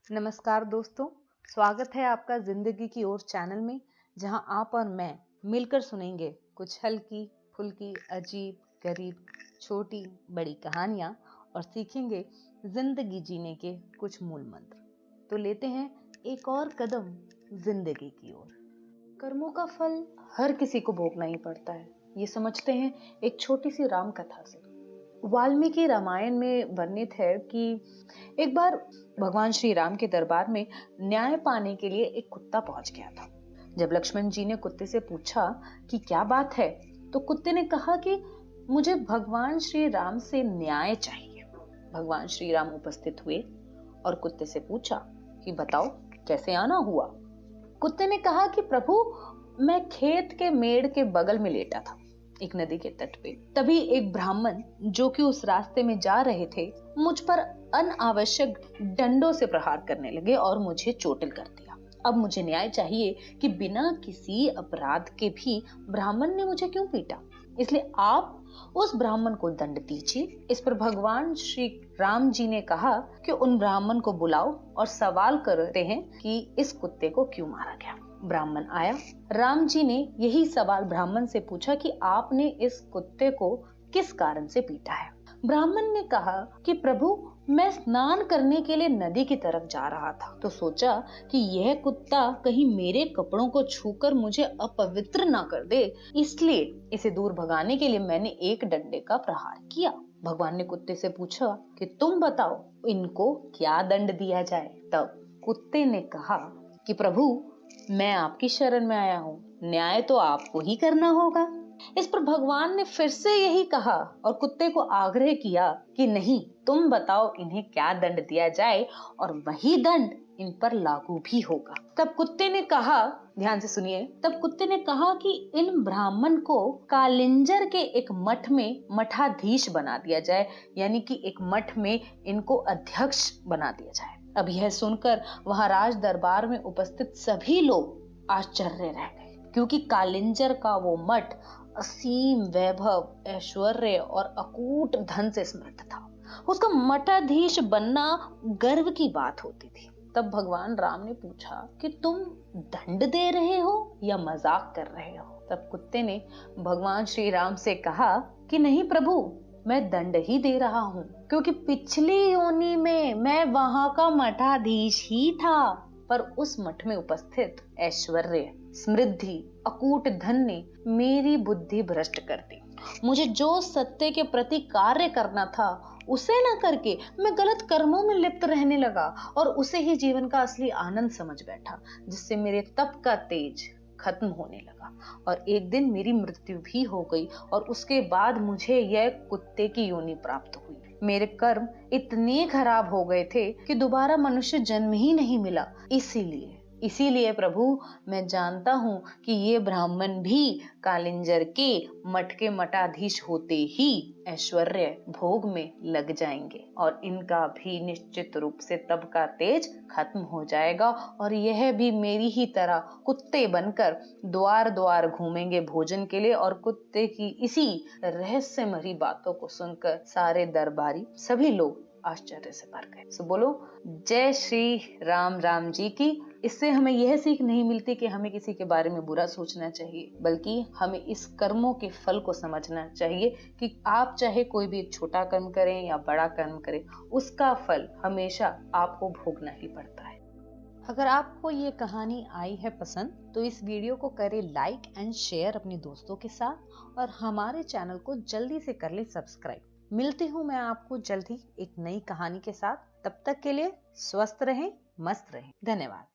नमस्कार दोस्तों, स्वागत है आपका जिंदगी की ओर चैनल में, जहां आप और मैं मिलकर सुनेंगे कुछ हल्की फुल्की अजीब गरीब छोटी बड़ी कहानियां और सीखेंगे जिंदगी जीने के कुछ मूल मंत्र। तो लेते हैं एक और कदम जिंदगी की ओर। कर्मों का फल हर किसी को भोगना ही पड़ता है, ये समझते हैं एक छोटी सी राम कथा से। वाल्मीकि रामायण में वर्णित है कि एक बार भगवान श्री राम के दरबार में न्याय पाने के लिए एक कुत्ता पहुंच गया था। जब लक्ष्मण जी ने कुत्ते से पूछा कि क्या बात है, तो कुत्ते ने कहा कि मुझे भगवान श्री राम से न्याय चाहिए। भगवान श्री राम उपस्थित हुए और कुत्ते से पूछा कि बताओ कैसे आना हुआ। कुत्ते ने कहा कि प्रभु, मैं खेत के मेड़ के बगल में लेटा था एक नदी के तट पे। तभी एक ब्राह्मण जो कि उस रास्ते में जा रहे थे मुझ पर अनावश्यक डंडों से प्रहार करने लगे और मुझे चोटिल कर दिया। अब मुझे न्याय चाहिए कि बिना किसी अपराध के भी ब्राह्मण ने मुझे क्यों पीटा, इसलिए आप उस ब्राह्मण को दंड दीजिए। इस पर भगवान श्री राम जी ने कहा कि उन ब्राह्मण को बुलाओ और सवाल करते हैं कि इस कुत्ते को क्यों मारा गया। ब्राह्मण आया। राम जी ने यही सवाल ब्राह्मण से पूछा कि आपने इस कुत्ते को किस कारण से पीटा है। ब्राह्मण ने कहा कि प्रभु, मैं स्नान करने के लिए नदी की तरफ जा रहा था, तो सोचा कि यह कुत्ता कहीं मेरे कपड़ों को छूकर मुझे अपवित्र ना कर दे, इसलिए इसे दूर भगाने के लिए मैंने एक डंडे का प्रहार किया। भगवान ने कुत्ते से पूछा कि तुम बताओ इनको क्या दंड दिया जाए। तब कुत्ते ने कहा कि प्रभु, मैं आपकी शरण में आया हूँ, न्याय तो आपको ही करना होगा। इस पर भगवान ने फिर से यही कहा और कुत्ते को आग्रह किया कि नहीं, तुम बताओ इन्हें क्या दंड दिया जाए और वही दंड इन पर लागू भी होगा। तब कुत्ते ने कहा, ध्यान से सुनिए, तब कुत्ते ने कहा कि इन ब्राह्मण को कालिंजर के एक मठ में मठाधीश बना दिया जाए, यानी कि एक मठ में इनको अध्यक्ष बना दिया जाए। अब यह सुनकर वहां राज दरबार में उपस्थित सभी लोग आश्चर्य रह गए, क्योंकि कालिंजर का वो मठ असीम वैभव, ऐश्वर्य और अकूट धन से समृद्ध था। उसका मठाधीश बनना गर्व की बात होती थी। तब भगवान राम ने पूछा कि तुम दंड दे रहे हो या मजाक कर रहे हो। तब कुत्ते ने भगवान श्री राम से कहा कि नहीं प्रभु, मैं दंड ही दे रहा हूँ, क्योंकि पिछली योनि में मैं वहां का मठाधीश ही था, पर उस मठ में उपस्थित ऐश्वर्य, समृद्धि, अकूट धन ने मेरी बुद्धि भ्रष्ट कर दी। मुझे जो सत्य के प्रति कार्य करना था उसे न करके मैं गलत कर्मों में लिप्त रहने लगा और उसे ही जीवन का असली आनंद समझ बैठा, जिससे मेरे तप का तेज खत्म होने लगा और एक दिन मेरी मृत्यु भी हो गई और उसके बाद मुझे यह कुत्ते की योनि प्राप्त हुई। मेरे कर्म इतने खराब हो गए थे कि दोबारा मनुष्य जन्म ही नहीं मिला। इसीलिए प्रभु, मैं जानता हूँ कि ये ब्राह्मण भी कालिंजर के मठ के मठाधीश होते ही ऐश्वर्य भोग में लग जाएंगे और इनका भी निश्चित रूप से तप का तेज खत्म हो जाएगा और यह भी मेरी ही तरह कुत्ते बनकर द्वार द्वार घूमेंगे भोजन के लिए। और कुत्ते की इसी रहस्यमयी बातों को सुनकर सारे दरबारी सभी लोग आश्चर्य से भर गए। सो बोलो जय श्री राम राम जी की। इससे हमें यह सीख नहीं मिलती कि हमें किसी के बारे में बुरा सोचना चाहिए, बल्कि हमें इस कर्मों के फल को समझना चाहिए कि आप चाहे कोई भी एक छोटा कर्म करें या बड़ा कर्म करें, उसका फल हमेशा आपको भोगना ही पड़ता है। अगर आपको ये कहानी आई है पसंद, तो इस वीडियो को करें लाइक एंड शेयर अपने दोस्तों के साथ और हमारे चैनल को जल्दी से कर लें सब्सक्राइब। मिलती हूँ मैं आपको जल्दी एक नई कहानी के साथ। तब तक के लिए स्वस्थ रहें, मस्त रहें। धन्यवाद।